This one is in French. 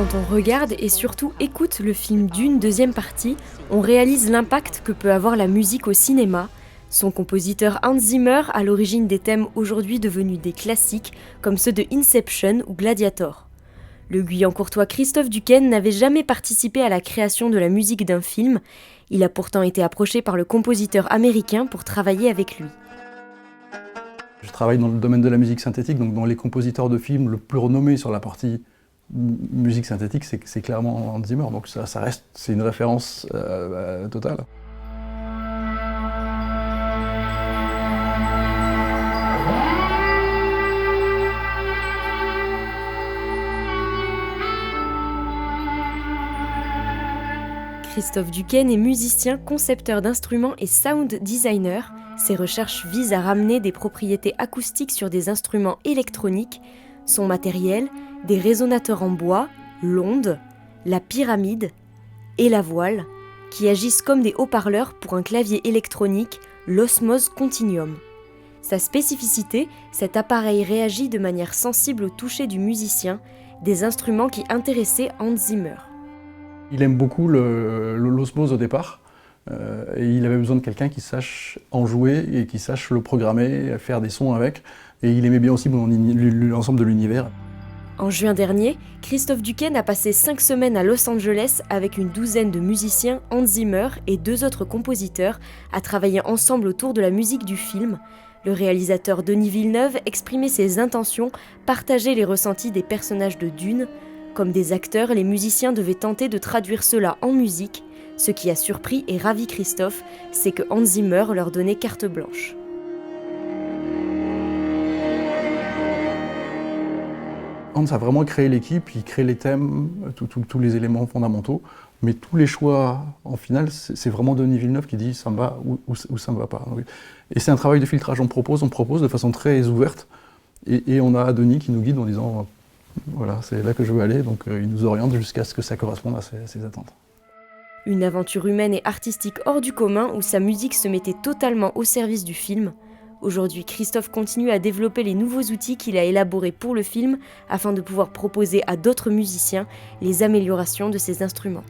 Quand on regarde et surtout écoute le film Dune deuxième partie, on réalise l'impact que peut avoir la musique au cinéma. Son compositeur Hans Zimmer à l'origine des thèmes aujourd'hui devenus des classiques comme ceux de Inception ou Gladiator. Le Guyancourtois Christophe Duquesne n'avait jamais participé à la création de la musique d'un film. Il a pourtant été approché par le compositeur américain pour travailler avec lui. Je travaille dans le domaine de la musique synthétique, donc dans les compositeurs de films, le plus renommé sur la partie musique synthétique, c'est clairement Hans Zimmer, donc ça reste, c'est une référence totale. Christophe Duquesne est musicien, concepteur d'instruments et sound designer. Ses recherches visent à ramener des propriétés acoustiques sur des instruments électroniques. Son matériel, des résonateurs en bois, l'onde, la pyramide et la voile, qui agissent comme des haut-parleurs pour un clavier électronique, l'Osmose Continuum. Sa spécificité, cet appareil réagit de manière sensible au toucher du musicien, des instruments qui intéressaient Hans Zimmer. Il aime beaucoup l'osmose au départ, et il avait besoin de quelqu'un qui sache en jouer et qui sache le programmer, faire des sons avec, et il aimait bien aussi l'ensemble de l'univers. En juin dernier, Christophe Duquesne a passé 5 semaines à Los Angeles avec une douzaine de musiciens, Hans Zimmer et 2 autres compositeurs, à travailler ensemble autour de la musique du film. Le réalisateur Denis Villeneuve exprimait ses intentions, partageait les ressentis des personnages de Dune. Comme des acteurs, les musiciens devaient tenter de traduire cela en musique. Ce qui a surpris et ravi Christophe, c'est que Hans Zimmer leur donnait carte blanche. Hans a vraiment créé l'équipe, il crée les thèmes, tous les éléments fondamentaux, mais tous les choix, en final, c'est vraiment Denis Villeneuve qui dit ça me va ou ça me va pas. Et c'est un travail de filtrage, on propose de façon très ouverte, et on a Denis qui nous guide en disant voilà, c'est là que je veux aller, donc il nous oriente jusqu'à ce que ça corresponde à ses attentes. Une aventure humaine et artistique hors du commun où sa musique se mettait totalement au service du film. Aujourd'hui, Christophe continue à développer les nouveaux outils qu'il a élaborés pour le film afin de pouvoir proposer à d'autres musiciens les améliorations de ses instruments.